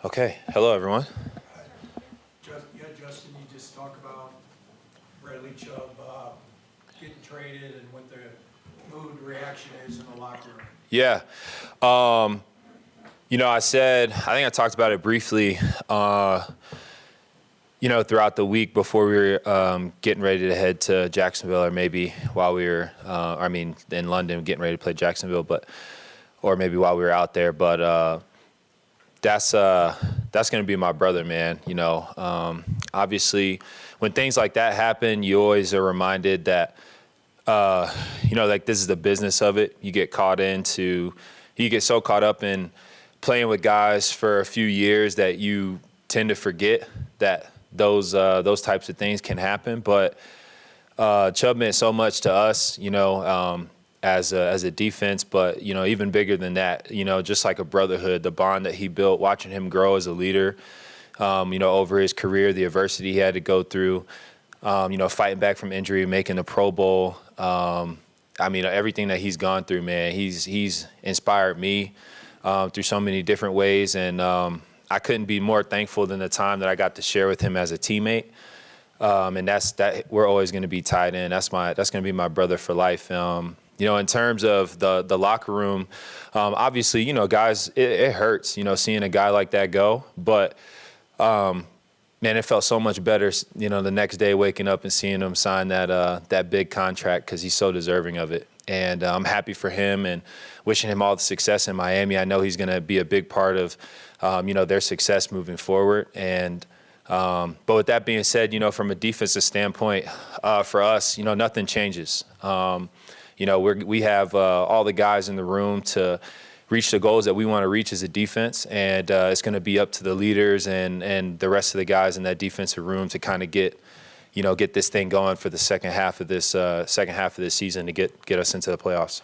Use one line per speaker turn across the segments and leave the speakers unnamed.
Okay. Hello, everyone.
Justin, you just talk about Bradley Chubb getting traded and what the mood reaction is in the locker room.
Yeah. I think I talked about it briefly, throughout the week before we were getting ready to head to Jacksonville, or maybe while we were, in London, getting ready to play Jacksonville, or maybe while we were out there. But that's going to be my brother, man. Obviously, when things like that happen, you always are reminded that, this is the business of it. You get so caught up in playing with guys for a few years that you tend to forget that those types of things can happen. But Chubb meant so much to us, as a defense, but even bigger than that, just like a brotherhood, the bond that he built, watching him grow as a leader, over his career, the adversity he had to go through, fighting back from injury, making the Pro Bowl. Everything that he's gone through, man, he's inspired me through so many different ways, and I couldn't be more thankful than the time that I got to share with him as a teammate. And that we're always going to be tied in. That's going to be my brother for life. In terms of the locker room, obviously, guys, it hurts, seeing a guy like that go. But, man, it felt so much better, the next day waking up and seeing him sign that big contract, because he's so deserving of it. And I'm happy for him and wishing him all the success in Miami. I know he's going to be a big part of, their success moving forward. And but with that being said, from a defensive standpoint, for us, nothing changes. We have all the guys in the room to reach the goals that we want to reach as a defense, and it's going to be up to the leaders and the rest of the guys in that defensive room to kind of get this thing going for the second half of this season to get us into the playoffs.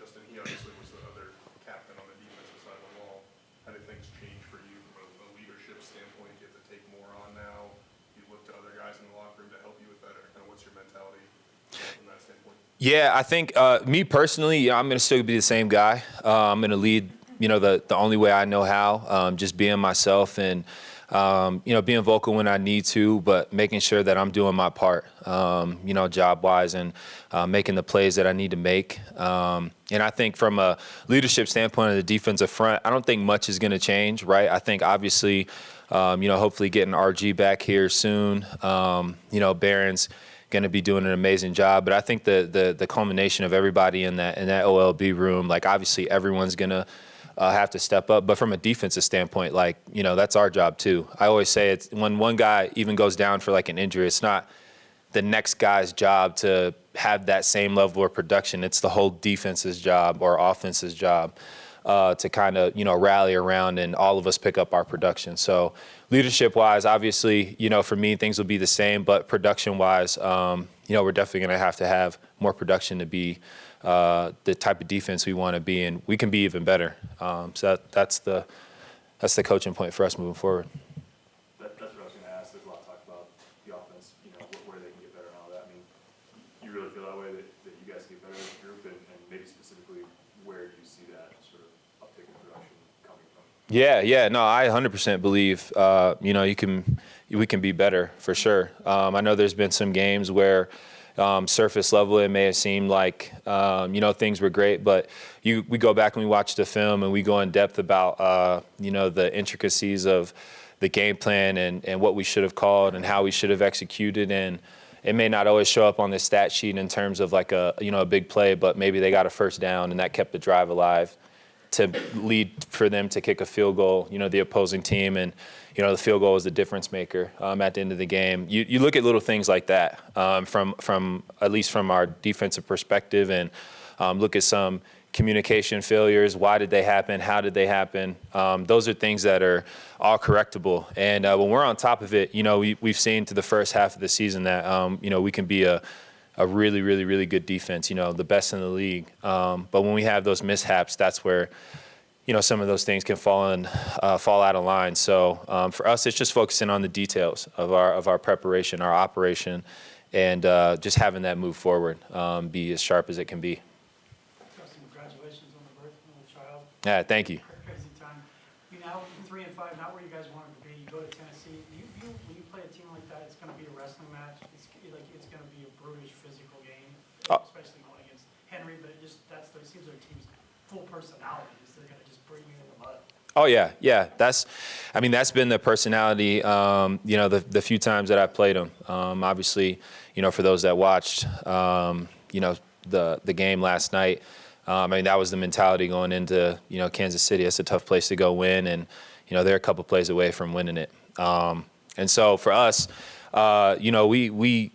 Justin, he obviously was the other captain on the defensive side of the ball. How did things change for you from a leadership standpoint? You have to take more on now. You look to other guys in the locker room to help you with that, or kind of what's your mentality from that standpoint?
Yeah, I think me personally, I'm going to still be the same guy. I'm going to lead, the only way I know how, just being myself and, being vocal when I need to, but making sure that I'm doing my part, job-wise, and making the plays that I need to make. And I think from a leadership standpoint of the defensive front, I don't think much is going to change, right? I think obviously, hopefully getting RG back here soon, Barron's going to be doing an amazing job. But I think the culmination of everybody in that OLB room, obviously everyone's going to have to step up. But from a defensive standpoint, that's our job too. I always say it's when one guy even goes down for an injury, it's not the next guy's job to have that same level of production. It's the whole defense's job or offense's job to kind of, rally around and all of us pick up our production. So leadership-wise, obviously, for me, things will be the same. But production-wise, we're definitely going to have more production to be the type of defense we want to be, and we can be even better. So that's the coaching point for us moving forward.
That's what I was going to ask. There's a lot of talk about the offense, where they can get better and all that. You really feel that way, that you guys get better as a group, and maybe specifically where do you see that sort of uptick in production coming from?
Yeah. No, I 100% believe, we can be better for sure. I know there's been some games where surface level, it may have seemed like, things were great, but we go back and we watch the film and we go in depth about, the intricacies of the game plan and what we should have called and how we should have executed. And it may not always show up on the stat sheet in terms of a big play, but maybe they got a first down and that kept the drive alive to lead for them to kick a field goal, the opposing team. And, the field goal was the difference maker at the end of the game. You look at little things like that from at least from our defensive perspective, and look at some communication failures. Why did they happen? How did they happen? Those are things that are all correctable. And when we're on top of it, we've seen to the first half of the season that, we can be a really, really, really good defense, the best in the league. But when we have those mishaps, that's where, some of those things can fall out of line. So for us, it's just focusing on the details of our preparation, our operation, and just having that move forward, be as sharp as it can be.
Justin, congratulations on the birth of the child.
Yeah, thank you.
Crazy time. You now 3-5, not where you guys wanted to be. You go to Tennessee. When you play a team like that, it's going to be a wrestling match. It's going to be a brutish physical game, especially going against Henry. But it seems like team's full personality is they're going to just bring you in the mud.
Oh yeah. That's been the personality. The few times that I've played them. Obviously, for those that watched, the game last night. That was the mentality going into Kansas City. It's a tough place to go win, and they're a couple plays away from winning it. And so for us, we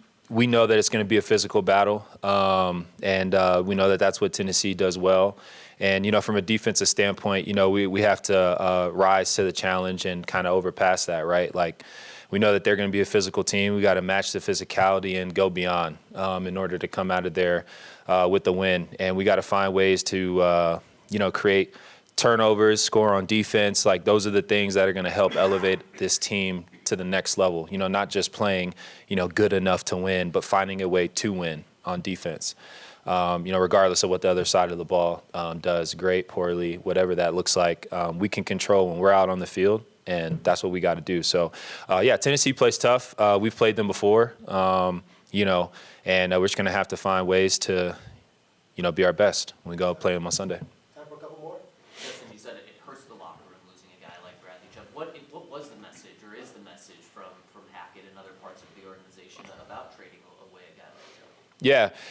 know that it's going to be a physical battle, and we know that that's what Tennessee does well. And from a defensive standpoint, we have to rise to the challenge and kind of overpass that, right? Like, we know that they're going to be a physical team. We got to match the physicality and go beyond in order to come out of there with the win. And we got to find ways to, create turnovers, score on defense. Like, those are the things that are going to help elevate this team to the next level. Not just playing, good enough to win, but finding a way to win on defense. Regardless of what the other side of the ball does, great, poorly, whatever that looks like, we can control when we're out on the field. And that's what we got to do. So, Tennessee plays tough. We've played them before, and we're just going to have to find ways to, be our best when we go play them on Sunday.
Time for a couple more.
Justin, you said it hurts the locker room losing a guy like Bradley Chubb. What was the message, or is the message from Hackett and other parts of the organization about trading away a guy like Chubb?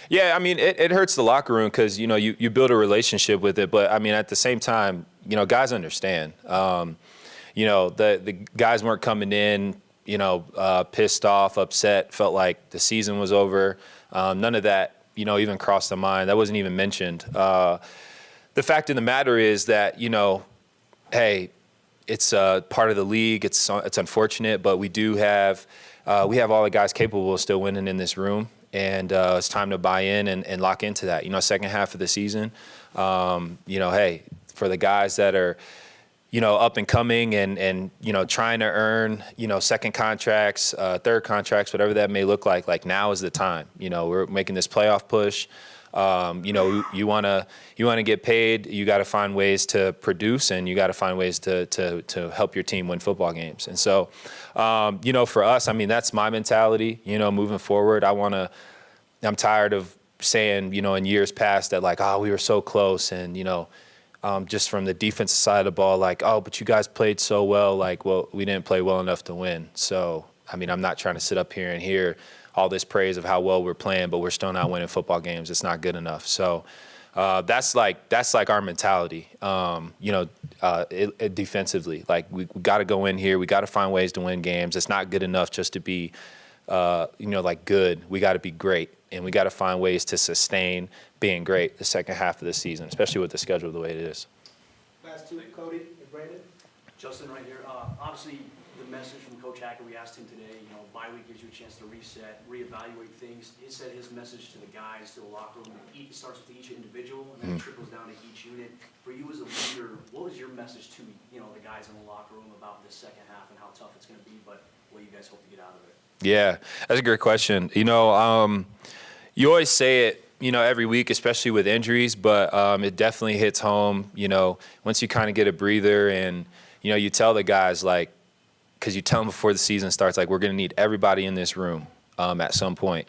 Yeah. It hurts the locker room because, you build a relationship with it. But, at the same time, guys understand. The guys weren't coming in, pissed off, upset, felt like the season was over. None of that, even crossed their mind. That wasn't even mentioned. The fact of the matter is that, hey, it's part of the league. It's unfortunate, but we have all the guys capable of still winning in this room. And it's time to buy in and lock into that. Second half of the season, hey, for the guys that are, up and coming and trying to earn, second contracts, third contracts, whatever that may look like now is the time. We're making this playoff push. You want to get paid. You got to find ways to produce, and you got to find ways to help your team win football games. And so, for us, that's my mentality, moving forward. I'm tired of saying, in years past that we were so close and, just from the defensive side of the ball, but you guys played so well. We didn't play well enough to win. So, I'm not trying to sit up here and hear all this praise of how well we're playing, but we're still not winning football games. It's not good enough. So, that's our mentality. Defensively, we got to go in here. We got to find ways to win games. It's not good enough just to be, good. We got to be great, and we got to find ways to sustain being great the second half of the season, especially with the schedule the way it is.
Last two, Cody and Brandon.
Justin, right here. Obviously, the message from Coach Hackett, we asked him today, bye week gives you a chance to reset, reevaluate things. He said his message to the guys, to the locker room, it starts with each individual and then it trickles down to each unit. For you as a leader, what was your message to, the guys in the locker room about this second half and how tough it's going to be, but what you guys hope to get out of it?
Yeah, that's a great question. You always say it, every week, especially with injuries, but it definitely hits home, once you kind of get a breather and, you tell the guys, because you tell them before the season starts, we're going to need everybody in this room at some point.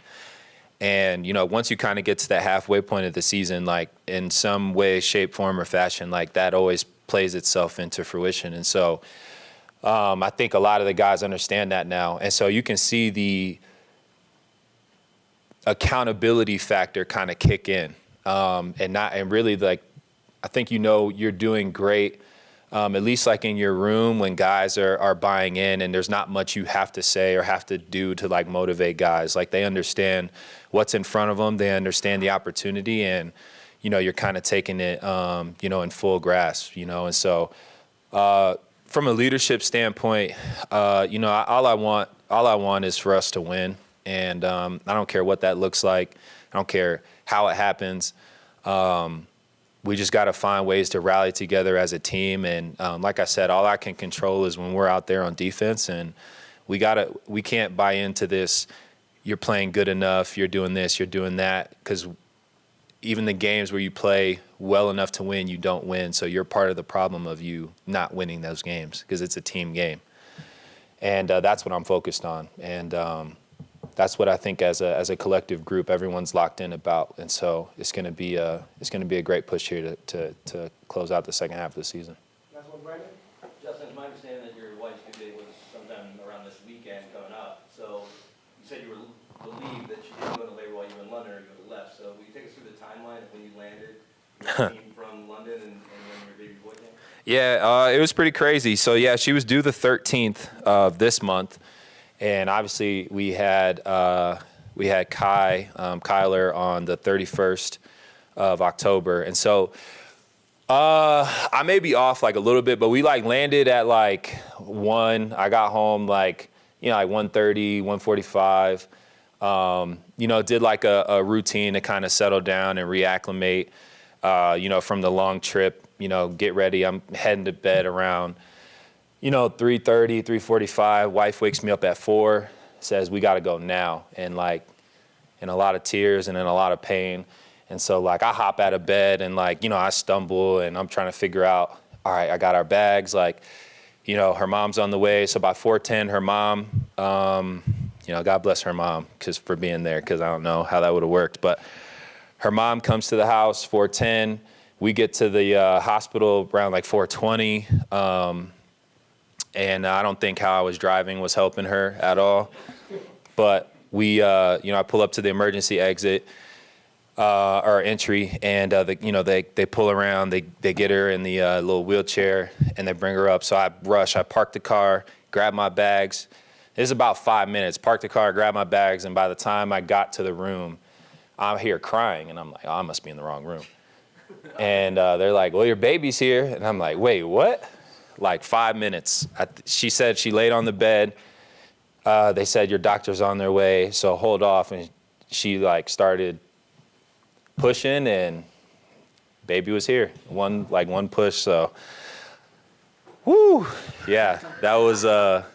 And, once you kind of get to that halfway point of the season, in some way, shape, form, or fashion, that always plays itself into fruition. And so I think a lot of the guys understand that now. And so you can see the accountability factor kind of kick in, and really I think you're doing great, at least in your room when guys are buying in, and there's not much you have to say or have to do to motivate guys. They understand what's in front of them, they understand the opportunity, and you're kind of taking it in full grasp, and so from a leadership standpoint, all I want is for us to win. And I don't care what that looks like. I don't care how it happens. We just got to find ways to rally together as a team. And like I said, all I can control is when we're out there on defense. And we can't buy into this, you're playing good enough, you're doing this, you're doing that. Because even the games where you play well enough to win, you don't win. So you're part of the problem of you not winning those games because it's a team game. And that's what I'm focused on. And that's what I think as a collective group, everyone's locked in about. And so it's going to be a great push here to close out the second half of the season.
Last one, Brandon?
Justin, it's my understanding that your wife's due date was sometime around this weekend coming up. So you said you were relieved that she didn't go into labor while you were in London or you would have left. So will you take us through the timeline of when you landed your team from London and when your baby boy came?
Yeah, it was pretty crazy. So, yeah, she was due the 13th of this month. And obviously we had Kyler on the 31st of October. And so I may be off like a little bit, but we like landed at like 1. I got home like 1:30, 1:45. Did like a routine to kind of settle down and reacclimate, from the long trip, get ready. I'm heading to bed around 3:30, 3:45. Wife wakes me up at 4, says we got to go now, and like in a lot of tears and in a lot of pain. And so like I hop out of bed and like I stumble and I'm trying to figure out, all right, I got our bags, like her mom's on the way. So by 4:10, her mom, God bless her mom for being there, because I don't know how that would have worked, but her mom comes to the house 4:10. We get to the hospital around like 4:20. And I don't think how I was driving was helping her at all. But we, I pull up to the emergency exit or entry, and they pull around, they get her in the little wheelchair, and they bring her up. So I rush, I park the car, grab my bags. It was about 5 minutes. Park the car, grab my bags, and by the time I got to the room, I'm here crying, and I'm like, oh, I must be in the wrong room. And they're like, well, your baby's here, and I'm like, wait, what? Like 5 minutes. She said she laid on the bed. They said your doctor's on their way, so hold off. And she like started pushing, and baby was here. One push. So, whoo, yeah, that was a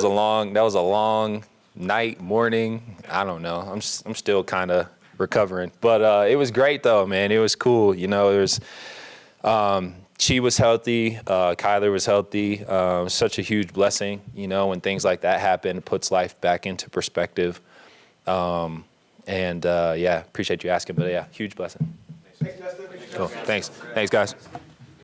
long night, morning. I don't know. I'm still kind of recovering, but it was great though, man. It was cool. It was. She was healthy. Kyler was healthy. Such a huge blessing, when things like that happen, it puts life back into perspective. Appreciate you asking, but yeah, huge blessing.
Thanks, Justin.
Cool. Thanks, guys.